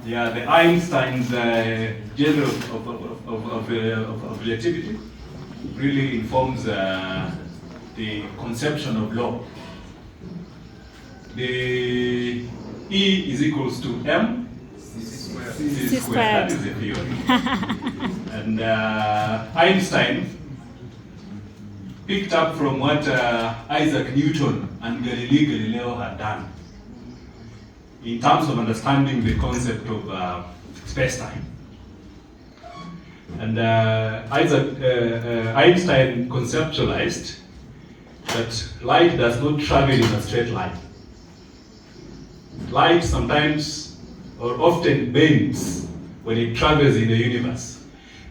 Yeah, the Einstein's general of relativity really informs the conception of law. The E is equals to M C squared. That is the theory. And Einstein picked up from what Isaac Newton and Galileo had done in terms of understanding the concept of space-time. And Einstein conceptualized that light does not travel in a straight line. Light sometimes or often bends when it travels in the universe.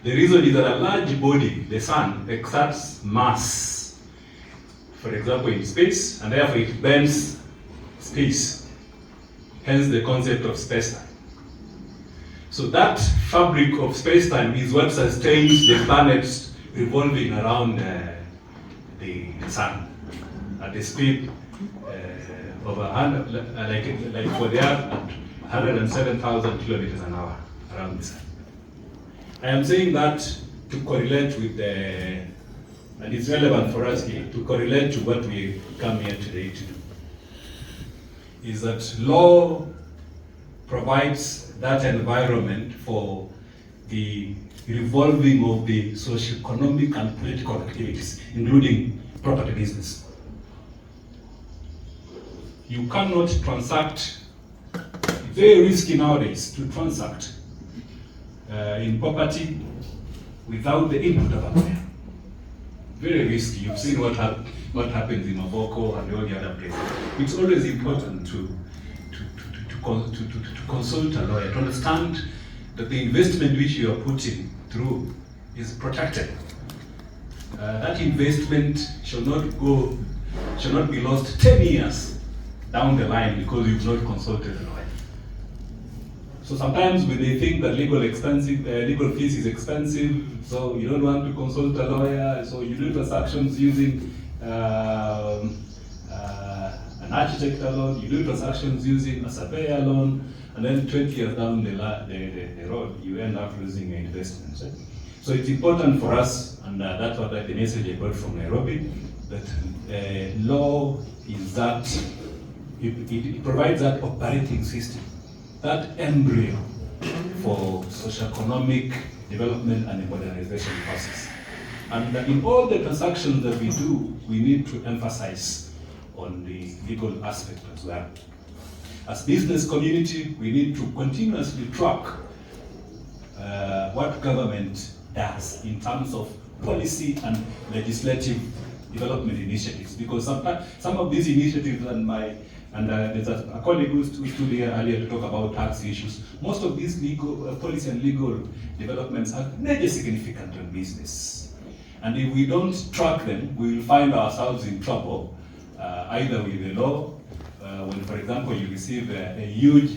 The reason is that a large body, the sun, exerts mass, for example in space, and therefore it bends space. Hence the concept of space-time. So that fabric of space-time is what sustains the planets revolving around the sun at the speed of 100, like for the Earth at 107,000 kilometers an hour around the sun. I am saying that to correlate with the, and it's relevant for us here, to correlate to what we come here today to do, is that law provides that environment for the revolving of the socio-economic and political activities, including property business. You cannot transact, very risky nowadays to transact in property without the input of a lawyer. Very risky. You've seen what happens in Mavoko and all the other places. It's always important to consult a lawyer, to understand that the investment which you are putting through is protected. That investment should not be lost 10 years down the line because you've not consulted a lawyer. So sometimes when they think that legal fees is expensive, so you don't want to consult a lawyer, so you do transactions using an architect alone, you do transactions using a surveyor alone, and then 20 years down the road, you end up losing your investment. Right? So it's important for us, and that's what the message I got from Nairobi, that law is that, it provides that operating system, that embryo for socio-economic development and the modernization process. And in all the transactions that we do, we need to emphasize on the legal aspect as well. As business community, we need to continuously track what government does in terms of policy and legislative development initiatives, because some of these initiatives and there's a colleague who stood here earlier to talk about tax issues. Most of these legal policy and legal developments are major significant on business. And if we don't track them, we will find ourselves in trouble, either with the law, when, for example, you receive a huge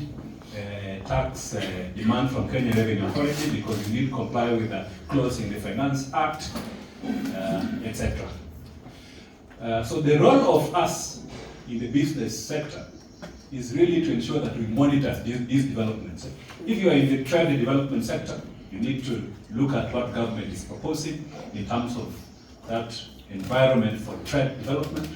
tax demand from Kenya Revenue Authority because you need to comply with a clause in the Finance Act, etc. So the role of us in the business sector is really to ensure that we monitor these developments. If you are in the trade development sector, you need to look at what government is proposing in terms of that environment for trade development,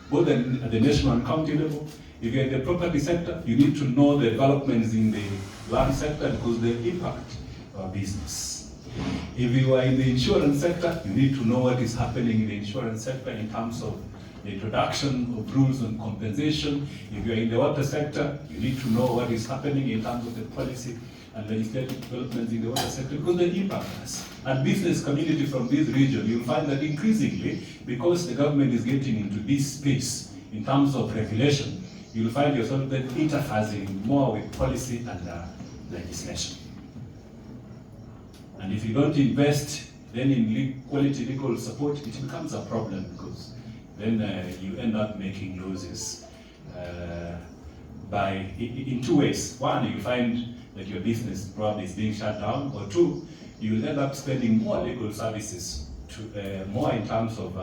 both at the national and county level. If you're in the property sector, you need to know the developments in the land sector because they impact our business. If you are in the insurance sector, you need to know what is happening in the insurance sector in terms of the introduction of rules on compensation. If you're in the water sector, you need to know what is happening in terms of the policy and legislative developments in the water sector because they impact us. And business community from this region, you'll find that increasingly, because the government is getting into this space in terms of regulation, you'll find yourself then interfacing more with policy and legislation. And if you don't invest then in quality legal support, it becomes a problem because then you end up making losses in two ways. One, you find that your business probably is being shut down, or two, you will end up spending more legal services, more in terms of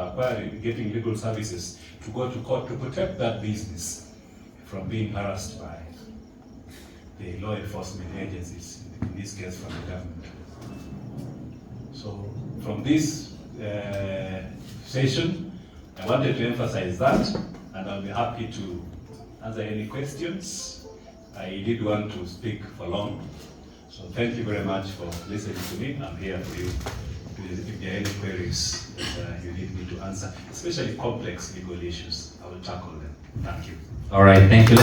getting legal services to go to court to protect that business from being harassed by the law enforcement agencies, in this case from the government. So from this session, I wanted to emphasize that, and I'll be happy to answer any questions. I did want to speak for long, so thank you very much for listening to me. I'm here for you. If there are any queries that you need me to answer, especially complex legal issues, I will tackle them. Thank you. All right, thank you.